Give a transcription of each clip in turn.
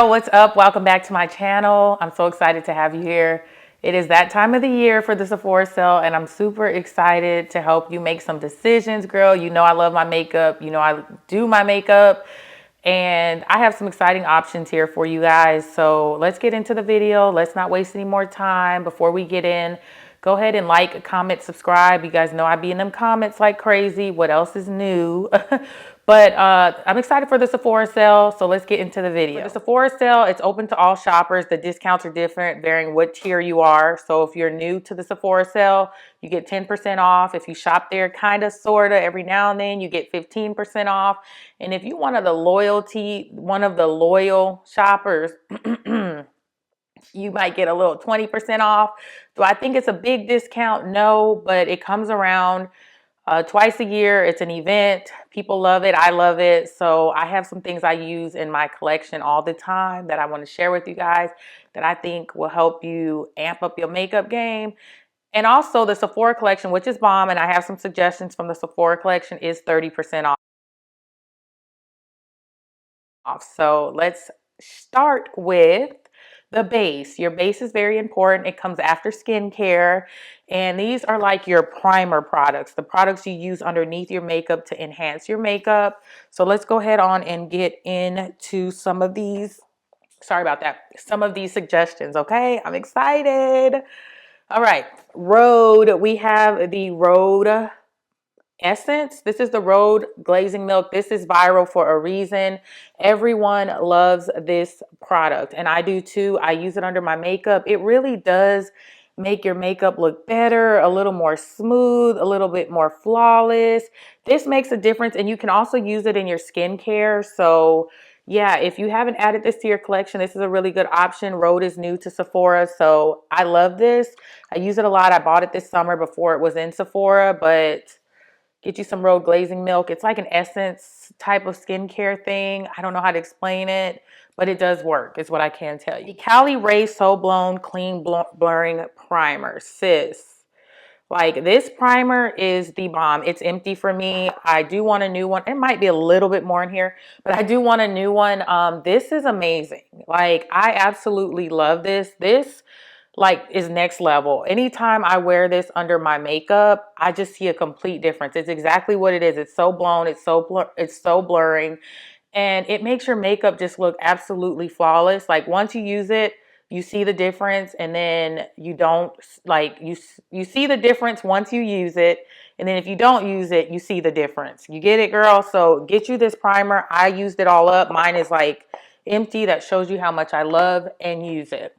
Yo, what's up? Welcome back to my channel. I'm so excited to have you here. It is that time of the year for the Sephora sale, and I'm super excited to help you make some decisions, girl. You know I love my makeup. You know I do my makeup, and I have some exciting options here for you guys. So let's get into the video. Let's not waste any more time. Before we get in, go ahead and like, comment, subscribe. You guys know I be in them comments like crazy. What else is new? But I'm excited for the Sephora sale, so let's get into the video. For the Sephora sale, it's open to all shoppers. The discounts are different, varying what tier you are. So if you're new to the Sephora sale, you get 10% off. If you shop there kind of, sort of, every now and then, you get 15% off. And if you one of the loyal shoppers, you might get a little 20% off. Do I think it's a big discount? No, but it comes around twice a year. It's an event. People love it. I love it. So I have some things I use in my collection all the time that I want to share with you guys that I think will help you amp up your makeup game. And also the Sephora collection, which is bomb, and I have some suggestions from the Sephora collection, is 30% off. So let's start with the base. Your base is very important. It comes after skincare. And these are like your primer products, the products you use underneath your makeup to enhance your makeup. So let's go ahead on and get into some of these. Sorry about that. Some of these suggestions, okay? I'm excited. All right. Rhode. We have the Rhode Essence. This is the Rhode Glazing Milk. This is viral for a reason. Everyone loves this product, and I do too. I use it under my makeup. It really does make your makeup look better, a little more smooth, a little bit more flawless. This makes a difference, and you can also use it in your skincare. So yeah, if you haven't added this to your collection, this is a really good option. Rhode is new to Sephora, so I love this. I use it a lot. I bought it this summer before it was in Sephora, but get you some Rhode Glazing Milk. It's like an essence type of skincare thing. I don't know how to explain it, but it does work, is what I can tell you. The Cali Ray So Blown Clean Blurring Primer. Sis, like, this primer is the bomb. It's empty for me. I do want a new one. It might be a little bit more in here, but I do want a new one. This is amazing. Like, I absolutely love this. This like is next level. Anytime I wear this under my makeup, I just see a complete difference. It's exactly what it is. It's so blown, it's so blurring, and it makes your makeup just look absolutely flawless. Like, once you use it, you see the difference, and then you don't, like, you see the difference once you use it, and then if you don't use it, you see the difference. You get it, girl? So get you this primer. I used it all up. Mine is like empty. That shows you how much I love and use it.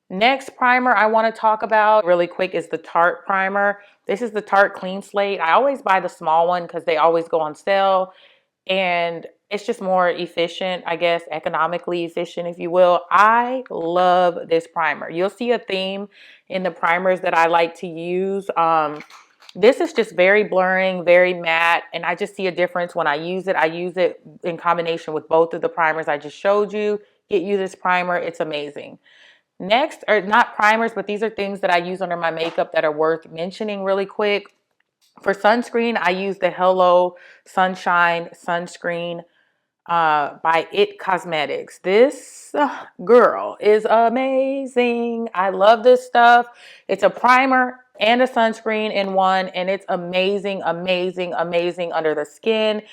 Next primer I want to talk about really quick is the Tarte primer. This is the Tarte Clean Slate. I always buy the small one because they always go on sale, and it's just more efficient, I guess, economically efficient, if you will. I love this primer. You'll see a theme in the primers that I like to use. This is just very blurring, very matte, and I just see a difference when I use it. I use it in combination with both of the primers I just showed you. Get you this primer. It's amazing. Next, are not primers, but these are things that I use under my makeup that are worth mentioning really quick. For sunscreen, I use the Hello Sunshine Sunscreen by It Cosmetics. This girl is amazing. I love this stuff. It's a primer and a sunscreen in one, and it's amazing, amazing, amazing under the skin.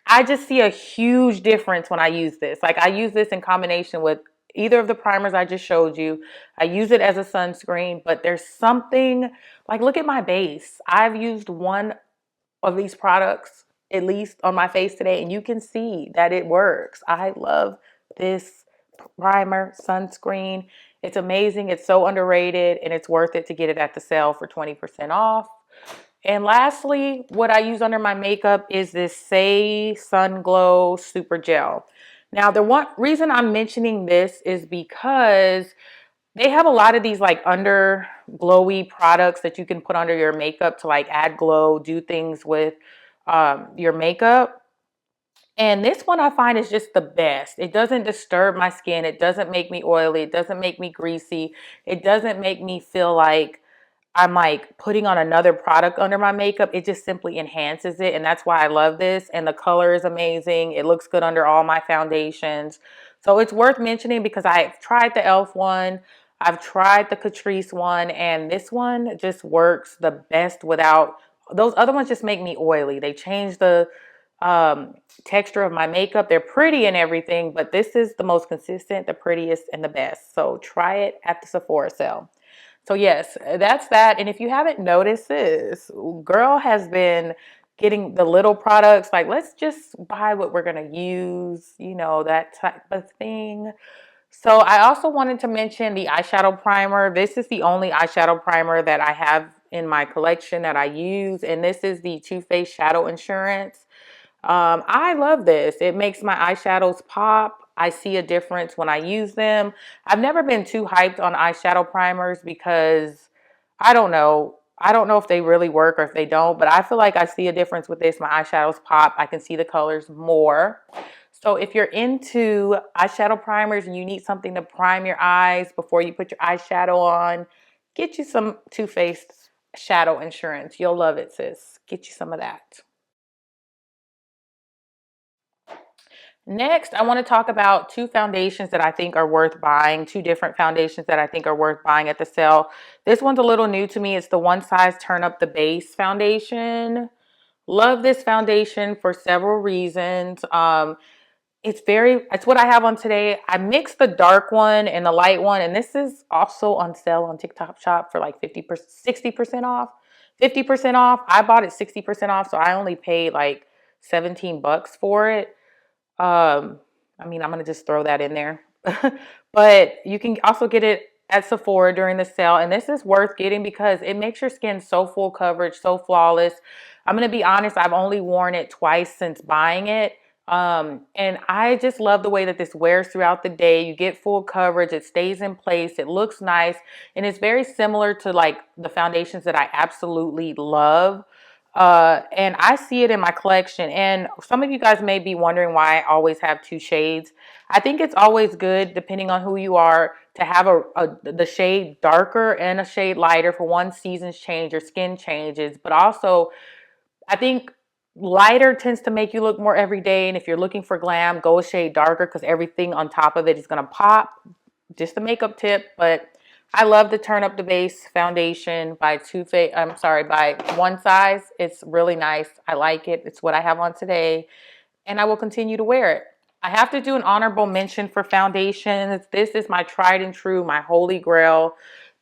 I just see a huge difference when I use this. Like, I use this in combination with either of the primers I just showed you. I use it as a sunscreen, but there's something, like, look at my base. I've used one of these products at least on my face today, and you can see that it works. I love this primer, sunscreen. It's amazing. It's so underrated, and it's worth it to get it at the sale for 20% off. And lastly, what I use under my makeup is this Say Sun Glow Super Gel. Now, the one reason I'm mentioning this is because they have a lot of these like under glowy products that you can put under your makeup to like add glow, do things with your makeup. And this one I find is just the best. It doesn't disturb my skin. It doesn't make me oily. It doesn't make me greasy. It doesn't make me feel like I'm like putting on another product under my makeup. It just simply enhances it, and that's why I love this. And the color is amazing. It looks good under all my foundations. So it's worth mentioning because I've tried the e.l.f. one, I've tried the Catrice one, and this one just works the best without, those other ones just make me oily. They change the texture of my makeup. They're pretty and everything, but this is the most consistent, the prettiest, and the best. So try it at the Sephora sale. So yes, that's that. And if you haven't noticed this, girl has been getting the little products, like let's just buy what we're gonna use, you know, that type of thing. So I also wanted to mention the eyeshadow primer. This is the only eyeshadow primer that I have in my collection that I use, and this is the Too Faced Shadow Insurance. I love this. It makes my eyeshadows pop. I see a difference when I use them. I've never been too hyped on eyeshadow primers because I don't know. I don't know if they really work or if they don't, but I feel like I see a difference with this. My eyeshadows pop. I can see the colors more. So if you're into eyeshadow primers and you need something to prime your eyes before you put your eyeshadow on, get you some Too Faced Shadow Insurance. You'll love it, sis. Get you some of that. Next, I want to talk about two foundations that I think are worth buying, two different foundations that I think are worth buying at the sale. This one's a little new to me. It's the One Size Turn Up the Base foundation. Love this foundation for several reasons. It's what I have on today. I mixed the dark one and the light one, and this is also on sale on TikTok Shop for like 50%, 60% off. 50% off. I bought it 60% off, so I only paid like 17 bucks for it. I mean, I'm gonna just throw that in there. But you can also get it at Sephora during the sale, and this is worth getting because it makes your skin so full coverage, so flawless. I'm gonna be honest, I've only worn it twice since buying it. And I just love the way that this wears throughout the day. You get full coverage, it stays in place, it looks nice, and it's very similar to like the foundations that I absolutely love. And I see it in my collection. And some of you guys may be wondering why I always have two shades. I think it's always good, depending on who you are, to have the shade darker and a shade lighter for one, seasons change, your skin changes. But also, I think lighter tends to make you look more everyday. And if you're looking for glam, go a shade darker because everything on top of it is going to pop. Just a makeup tip, but I love the Turn Up the Base foundation by by One Size. It's really nice. I like it. It's what I have on today, and I will continue to wear it. I have to do an honorable mention for foundations. This is my tried and true, my holy grail.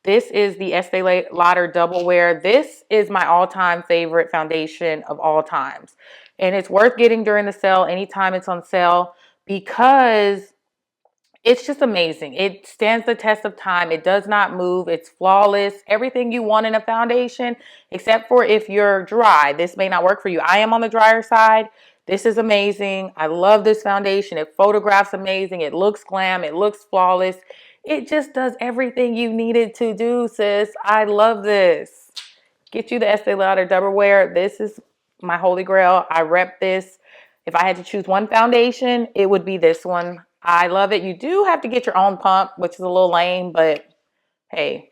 This is the Estee Lauder Double Wear. This is my all-time favorite foundation of all times, and it's worth getting during the sale anytime it's on sale because it's just amazing. It stands the test of time. It does not move. It's flawless. Everything you want in a foundation, except for if you're dry. This may not work for you. I am on the drier side. This is amazing. I love this foundation. It photographs amazing. It looks glam. It looks flawless. It just does everything you need it to do, sis. I love this. Get you the Estee Lauder Double Wear. This is my holy grail. I rep this. If I had to choose one foundation, it would be this one. I love it. You do have to get your own pump, which is a little lame, but hey,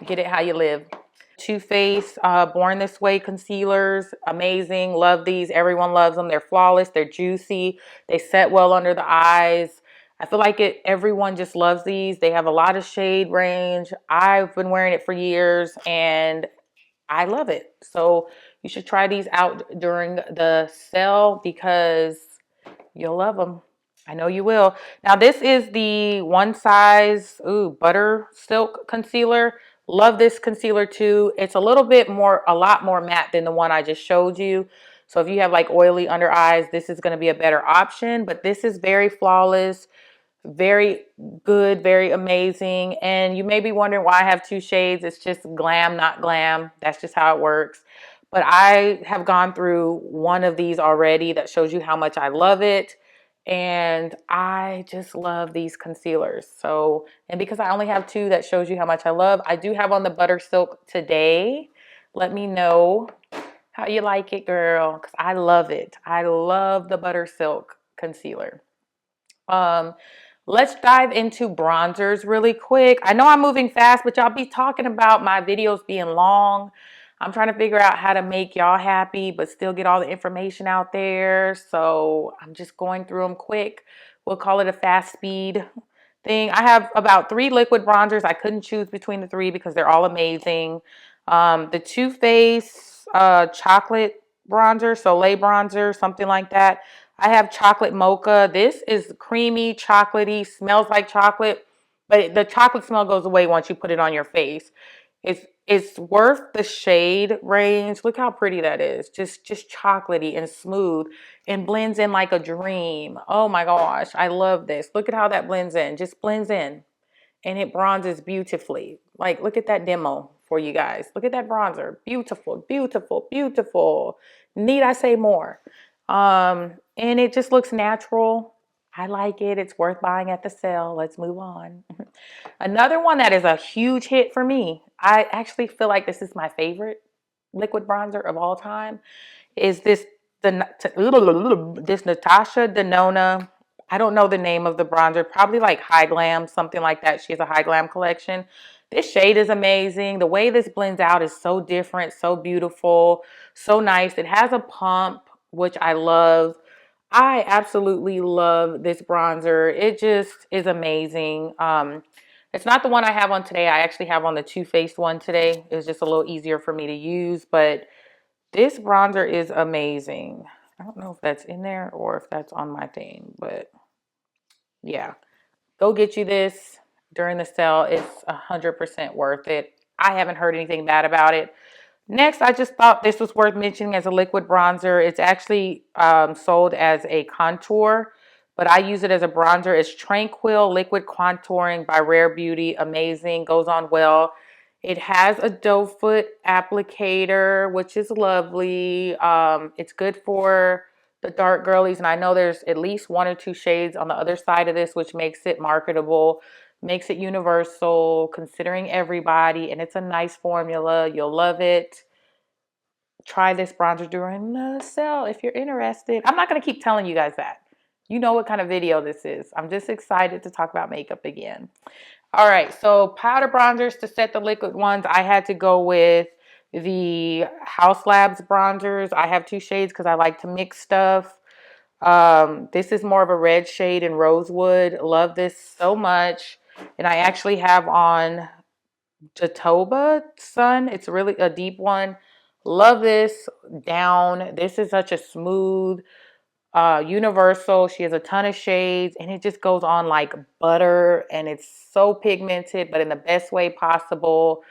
get it how you live. Too Faced Born This Way concealers, amazing. Love these. Everyone loves them. They're flawless. They're juicy. They set well under the eyes. I feel like everyone just loves these. They have a lot of shade range. I've been wearing it for years and I love it. So you should try these out during the sale because you'll love them. I know you will. Now this is the One Size Butter Silk Concealer. Love this concealer too. It's a lot more matte than the one I just showed you. So if you have like oily under eyes, this is going to be a better option. But this is very flawless, very good, very amazing. And you may be wondering why I have two shades. It's just glam, not glam. That's just how it works. But I have gone through one of these already that shows you how much I love it. And I just love these concealers. So, and because I only have two that shows you how much I love, I do have on the Butter Silk today. Let me know how you like it, girl, because I love it. I love the Butter Silk concealer. Um, let's dive into bronzers really quick. I know I'm moving fast, but y'all be talking about my videos being long. I'm trying to figure out how to make y'all happy, but still get all the information out there. So I'm just going through them quick. we'll call it a fast speed thing. I have about 3 liquid bronzers. I couldn't choose between the 3 because they're all amazing. The Too Faced chocolate bronzer, Soleil bronzer, something like that. I have chocolate mocha. This is creamy, chocolatey, smells like chocolate, but the chocolate smell goes away once you put it on your face. It's worth the shade range. Look how pretty that is. Just chocolatey and smooth and blends in like a dream. Oh my gosh, I love this. Look at how that blends in. Just blends in and it bronzes beautifully. Like, look at that demo for you guys. Look at that bronzer. Beautiful, beautiful, beautiful. Need I say more? And it just looks natural. I like it. It's worth buying at the sale. Let's move on. Another one that is a huge hit for me. I actually feel like this is my favorite liquid bronzer of all time. Is this Natasha Denona? I don't know the name of the bronzer. Probably like High Glam, something like that. She has a High Glam collection. This shade is amazing. The way this blends out is so different, so beautiful, so nice. It has a pump, which I love. I absolutely love this bronzer. It just is amazing. It's not the one I have on today. I actually have on the Too Faced one today. It's just a little easier for me to use, but this bronzer is amazing. I don't know if that's in there or if that's on my thing, but yeah. Go get you this during the sale. It's 100% worth it. I haven't heard anything bad about it. Next, I just thought this was worth mentioning as a liquid bronzer. It's actually sold as a contour, but I use it as a bronzer. It's Tranquil Liquid Contouring by Rare Beauty. Amazing. Goes on well. It has a doe foot applicator, which is lovely. It's good for the dark girlies, and I know there's at least 1 or 2 shades on the other side of this, which makes it marketable, makes it universal, considering everybody, and it's a nice formula. You'll love it. Try this bronzer during the sale if you're interested. I'm not going to keep telling you guys that. You know what kind of video this is. I'm just excited to talk about makeup again. All right, so powder bronzers to set the liquid ones. I had to go with the House Labs bronzers. I have 2 shades because I like to mix stuff. This is more of a red shade in Rosewood. Love this so much. And I actually have on Jatoba Sun. It's really a deep one. Love this down. This is such a smooth, universal. She has a ton of shades and it just goes on like butter and it's so pigmented, but in the best way possible.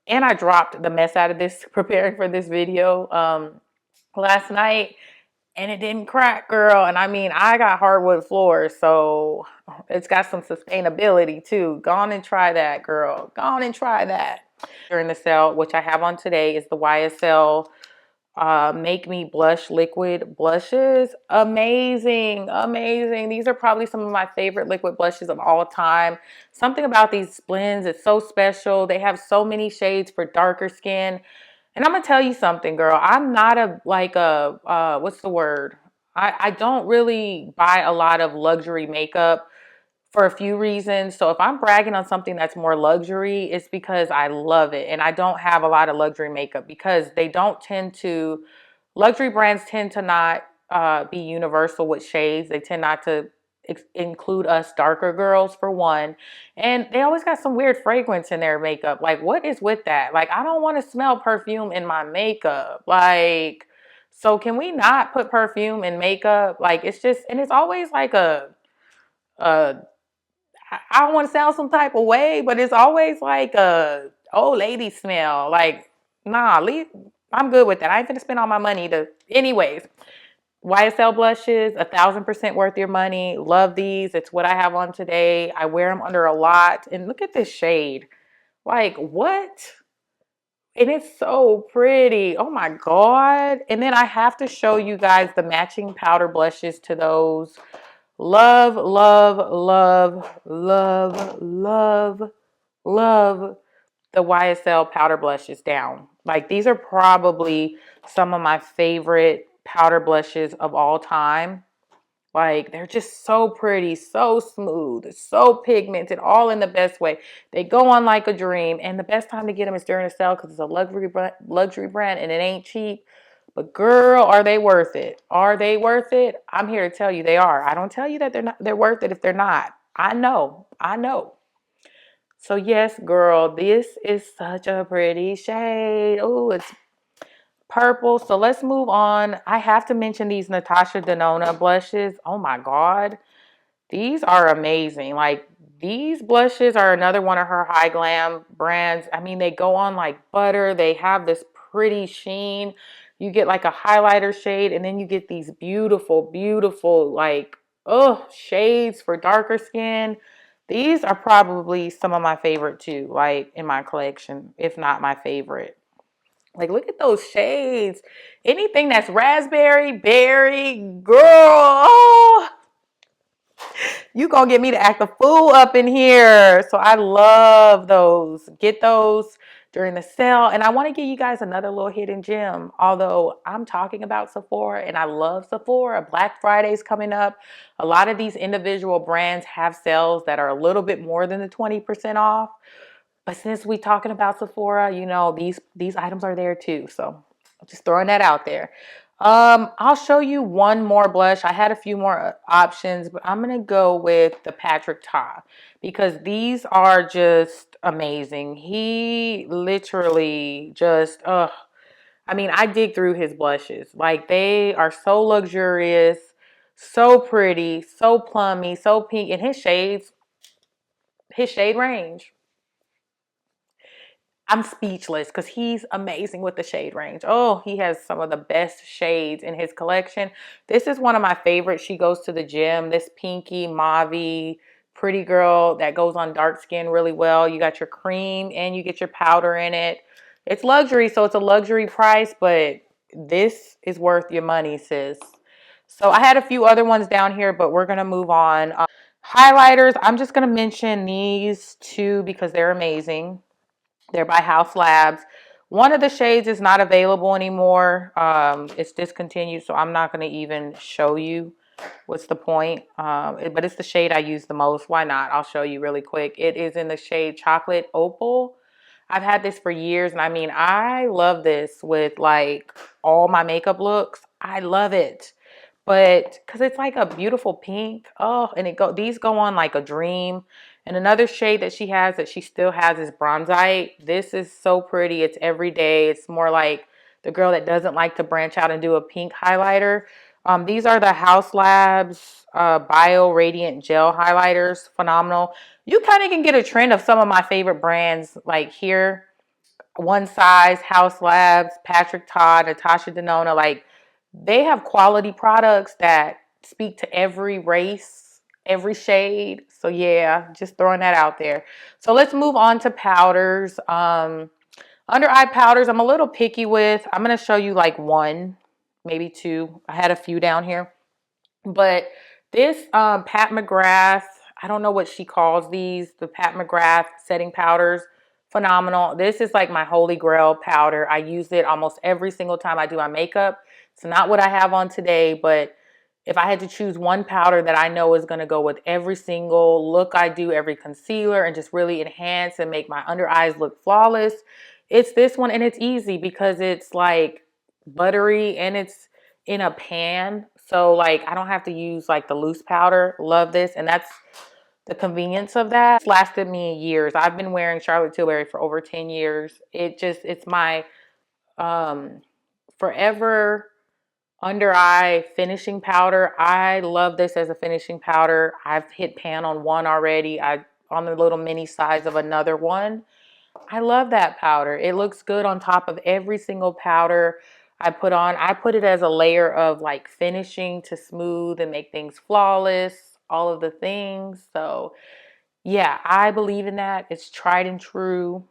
And I dropped the mess out of this preparing for this video last night and it didn't crack, girl. And I mean, I got hardwood floors, so it's got some sustainability too. Go on and try that, girl. Go on and try that. During the sale, which I have on today, is the YSL Make Me Blush Liquid Blushes. Amazing, amazing. These are probably some of my favorite liquid blushes of all time. Something about these blends is so special. They have so many shades for darker skin. And I'm gonna tell you something, girl. I'm not what's the word? I don't really buy a lot of luxury makeup for a few reasons. So if I'm bragging on something that's more luxury, it's because I love it. And I don't have a lot of luxury makeup because they don't tend to, luxury brands tend to not be universal with shades. They tend not to include us darker girls for one. And they always got some weird fragrance in their makeup. Like, what is with that? Like, I don't want to smell perfume in my makeup. Like, so can we not put perfume in makeup? Like, it's just, and it's always like a I don't want to sound some type of way, but it's always like a old lady smell. Like, nah, leave. I'm good with that. I ain't gonna spend all my money to. Anyways, YSL blushes, 1,000% worth your money. Love these. It's what I have on today. I wear them under a lot. And look at this shade. Like, what? And it's so pretty. Oh my God. And then I have to show you guys the matching powder blushes to those. Love, love, love, love, love, love the YSL powder blushes down. Like, these are probably some of my favorite powder blushes of all time. Like, they're just so pretty, so smooth, so pigmented, all in the best way. They go on like a dream. And the best time to get them is during a sale because it's a luxury brand and it ain't cheap. But girl, are they worth it? Are they worth it? I'm here to tell you they are. I don't tell you that they're worth it if they're not. I know. I know. So yes, girl, this is such a pretty shade. Oh, it's purple. So let's move on. I have to mention these Natasha Denona blushes. Oh my God. These are amazing. Like these blushes are another one of her high glam brands. I mean, they go on like butter. They have this pretty sheen. You get like a highlighter shade and then you get these beautiful, beautiful like, oh, shades for darker skin. These are probably some of my favorite too, like in my collection, if not my favorite. Like, look at those shades. Anything that's raspberry, berry, girl. Oh, you gonna get me to act a fool up in here. So I love those. Get those during the sale. And I want to give you guys another little hidden gem. Although I'm talking about Sephora and I love Sephora. Black Friday's coming up. A lot of these individual brands have sales that are a little bit more than the 20% off. But since we talking about Sephora, you know, these items are there too. So just throwing that out there. I'll show you one more blush. I had a few more options, but I'm gonna go with the Patrick Ta because these are just amazing. He literally just I mean, I dig through his blushes. Like they are so luxurious, so pretty, so plummy, so pink, and his shades, his shade range. I'm speechless because he's amazing with the shade range. Oh, he has some of the best shades in his collection. This is one of my favorites. She goes to the gym. This pinky, mauve, pretty girl that goes on dark skin really well. You got your cream and you get your powder in it. It's luxury, so it's a luxury price, but this is worth your money, sis. So I had a few other ones down here, but we're going to move on. Highlighters, I'm just going to mention these two because they're amazing. They're by House Labs. One of the shades is not available anymore. It's discontinued, so I'm not going to even show you. What's the point? But it's the shade I use the most. Why not? I'll show you really quick. It is in the shade Chocolate Opal. I've had this for years, and I mean, I love this with like all my makeup looks. I love it. But because it's like a beautiful pink. Oh, and these go on like a dream. And another shade that she has that she still has is Bronzite. This is so pretty. It's everyday. It's more like the girl that doesn't like to branch out and do a pink highlighter. These are the House Labs Bio Radiant Gel Highlighters. Phenomenal. You kind of can get a trend of some of my favorite brands like here. One Size, House Labs, Patrick Todd, Natasha Denona. Like they have quality products that speak to every race, every shade. So yeah, just throwing that out there. So let's move on to powders. Under eye powders, I'm a little picky with. I'm going to show you like one, maybe two. I had a few down here. But this Pat McGrath, I don't know what she calls these, the Pat McGrath setting powders, phenomenal. This is like my holy grail powder. I use it almost every single time I do my makeup. It's not what I have on today, but if I had to choose one powder that I know is going to go with every single look I do, every concealer, and just really enhance and make my under eyes look flawless, it's this one. And it's easy because it's like buttery and it's in a pan. So like I don't have to use like the loose powder. Love this. And that's the convenience of that. It's lasted me years. I've been wearing Charlotte Tilbury for over 10 years. It's my um forever under eye finishing powder. I love this as a finishing powder. I've hit pan on one already. I on the little mini size of another one. I love that powder. It looks good on top of every single powder I put on. I put it as a layer of like finishing to smooth and make things flawless, all of the things. So yeah, I believe in that. It's tried and true.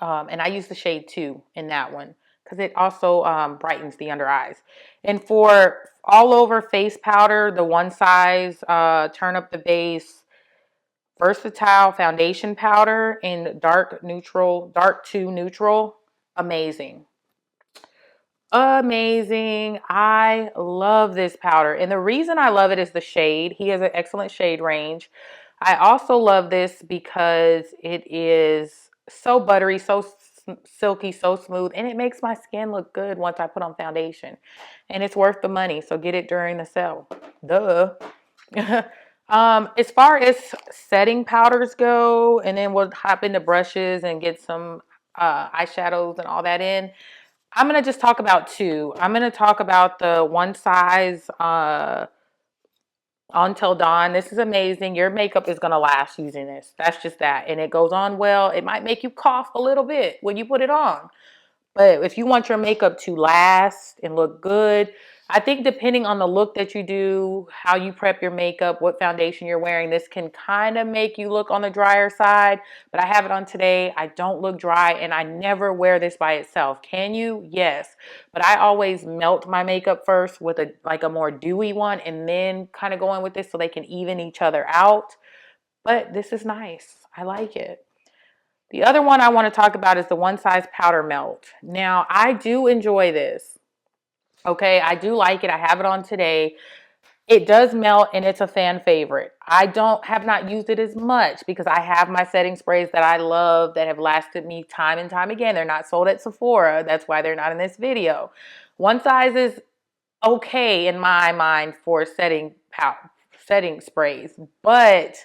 And I use the shade 2 in that one because it also brightens the under eyes. And for all over face powder, the One Size Turn Up the Base Versatile Foundation Powder in dark neutral, dark to neutral. Amazing. Amazing. I love this powder. And the reason I love it is the shade. He has an excellent shade range. I also love this because it is so buttery, so silky, so smooth, and it makes my skin look good once I put on foundation. And it's worth the money, so get it during the sale. Duh. As far as setting powders go, and then we'll hop into brushes and get some eyeshadows and all that in. I'm gonna just talk about two. I'm gonna talk about the one size Until Dawn. This is amazing. Your makeup is gonna last using this. That's just that, and it goes on well. It might make you cough a little bit when you put it on. But if you want your makeup to last and look good, I think depending on the look that you do, how you prep your makeup, what foundation you're wearing, this can kind of make you look on the drier side. But I have it on today. I don't look dry, and I never wear this by itself. Can you? Yes. But I always melt my makeup first with a more dewy one, and then kind of go in with this so they can even each other out. But this is nice. I like it. The other one I want to talk about is the one size powder melt. Now, I do enjoy this. Okay, I do like it. I have it on today. It does melt and it's a fan favorite. I have not used it as much because I have my setting sprays that I love that have lasted me time and time again. They're not sold at Sephora. That's why they're not in this video. One size is okay in my mind for setting sprays, but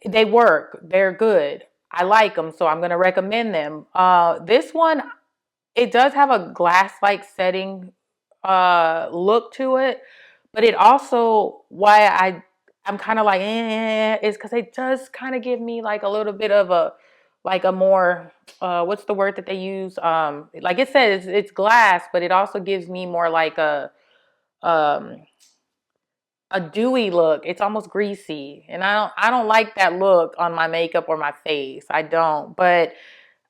they work. They're good. I like them, so I'm going to recommend them. This one, it does have a glass-like setting look to it, but it also, why I'm kind of like, is because it does kind of give me like a little bit of a more, what's the word that they use? Like it says, it's glass, but it also gives me more like um, a dewy look. It's almost greasy, and I don't like that look on my makeup or my face. I don't, but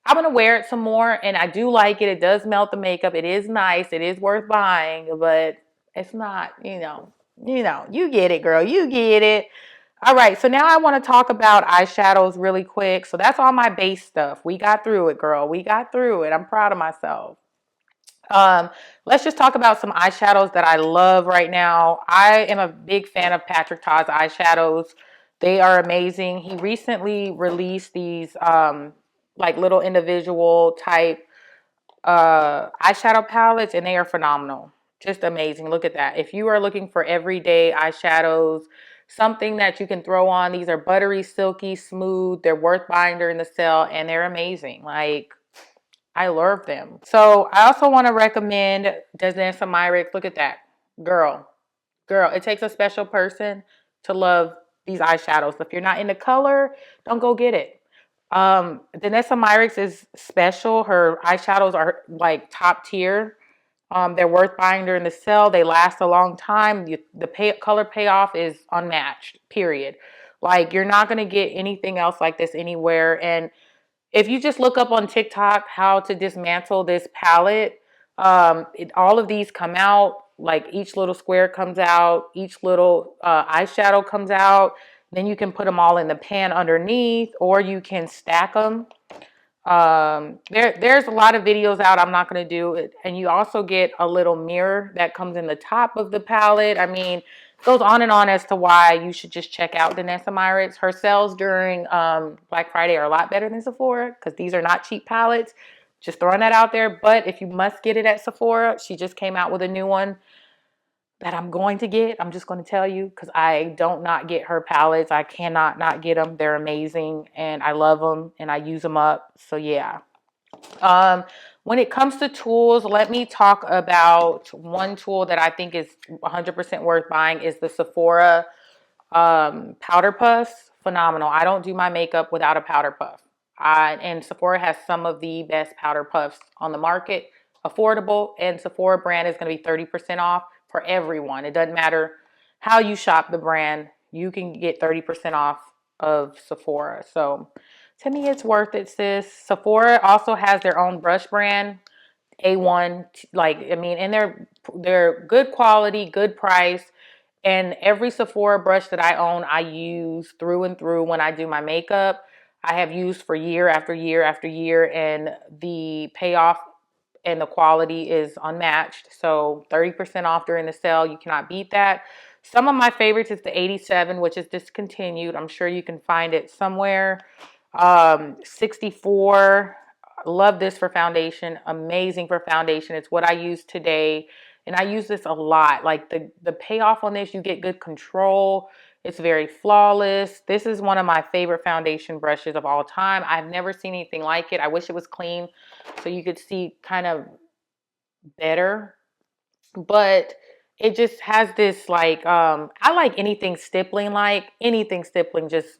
I'm gonna wear it some more, and I do like it. It does melt the makeup. It is nice. It is worth buying, but it's not, you get it, girl. You get it. All right, so now I want to talk about eyeshadows really quick. So that's all my base stuff. We got through it, girl. We got through it. I'm proud of myself. Um, let's just talk about some eyeshadows that I love right now. I am a big fan of Patrick Ta's eyeshadows. They are amazing. He recently released these like little individual type eyeshadow palettes, and they are phenomenal. Just amazing. Look at that. If you are looking for everyday eyeshadows, something that you can throw on, these are buttery, silky, smooth. They're worth buying during the sale, and they're amazing. Like, I love them. So I also want to recommend Desnessa Myrick. Look at that. Girl. Girl, it takes a special person to love these eyeshadows. If you're not into color, don't go get it. Danessa Myricks is special. Her eyeshadows are like top tier. They're worth buying during the sale. They last a long time. The color payoff is unmatched, period. Like, you're not going to get anything else like this anywhere. And if you just look up on TikTok how to dismantle this palette, all of these come out. Like, each little square comes out, each little eyeshadow comes out. Then you can put them all in the pan underneath, or you can stack them. There's a lot of videos out. I'm not going to do it. And you also get a little mirror that comes in the top of the palette. I mean, it goes on and on as to why you should just check out Danessa Myricks. Her sales during Black Friday are a lot better than Sephora because these are not cheap palettes. Just throwing that out there. But if you must get it at Sephora, she just came out with a new one that I'm going to get. I'm just going to tell you because I don't not get her palettes. I cannot not get them. They're amazing, and I love them, and I use them up. So yeah. When it comes to tools, let me talk about one tool that I think is 100% worth buying is the Sephora powder puffs. Phenomenal. I don't do my makeup without a powder puff. And Sephora has some of the best powder puffs on the market. Affordable, and Sephora brand is going to be 30% off for everyone. It doesn't matter how you shop the brand. You can get 30% off of Sephora. So to me, it's worth it, sis. Sephora also has their own brush brand, A1. Like, I mean, and they're good quality, good price. And every Sephora brush that I own, I use through and through when I do my makeup. I have used for year after year after year, and the payoff and the quality is unmatched. So 30% off during the sale. You cannot beat that. Some of my favorites is the 87, which is discontinued. I'm sure you can find it somewhere. 64. Love this for foundation. Amazing for foundation. It's what I use today. And I use this a lot. Like the payoff on this, you get good control. It's very flawless. This is one of my favorite foundation brushes of all time. I've never seen anything like it. I wish it was clean so you could see kind of better. But it just has this like, I like anything stippling, like anything stippling, just,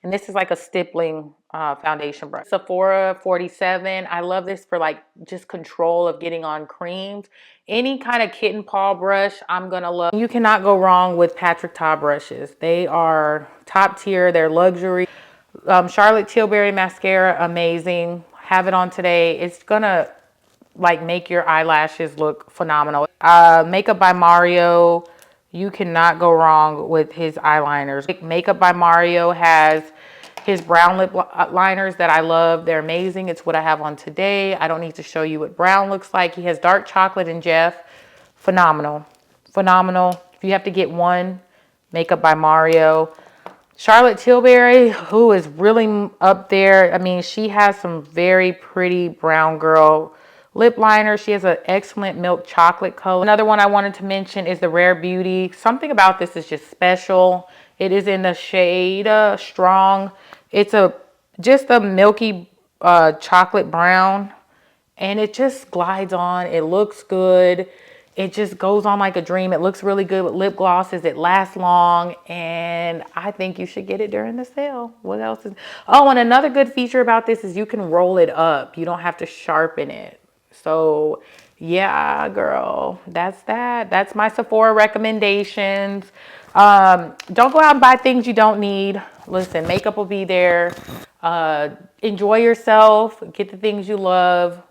and this is like a stippling foundation brush. Sephora 47. I love this for like just control of getting on creams. Any kind of kitten paw brush, I'm gonna love. You cannot go wrong with Patrick Ta brushes. They are top tier. They're luxury. Charlotte Tilbury mascara, amazing. Have it on today. It's gonna like make your eyelashes look phenomenal. Makeup by Mario, you cannot go wrong with his eyeliners. Makeup by Mario has his brown lip liners that I love. They're amazing. It's what I have on today. I don't need to show you what brown looks like. He has dark chocolate and Jeff. Phenomenal. Phenomenal. If you have to get one, Makeup by Mario. Charlotte Tilbury, who is really up there. I mean, she has some very pretty brown girl lip liner. She has an excellent milk chocolate color. Another one I wanted to mention is the Rare Beauty. Something about this is just special. It is in the shade Strong. It's just a milky chocolate brown, and it just glides on. It looks good. It just goes on like a dream. It looks really good with lip glosses. It lasts long, and I think you should get it during the sale. What else is? Oh, and another good feature about this is you can roll it up. You don't have to sharpen it. So yeah, girl, that's that. That's my Sephora recommendations. Don't go out and buy things you don't need. Listen, makeup will be there. Enjoy yourself. Get the things you love.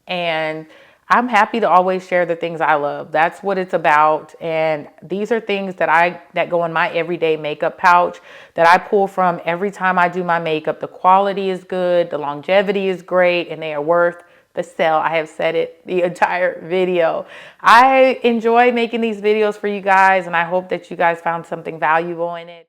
And I'm happy to always share the things I love. That's what it's about. And these are things that go in my everyday makeup pouch that I pull from every time I do my makeup. The quality is good, the longevity is great, and they are worth the sell. I have said it the entire video. I enjoy making these videos for you guys, and I hope that you guys found something valuable in it.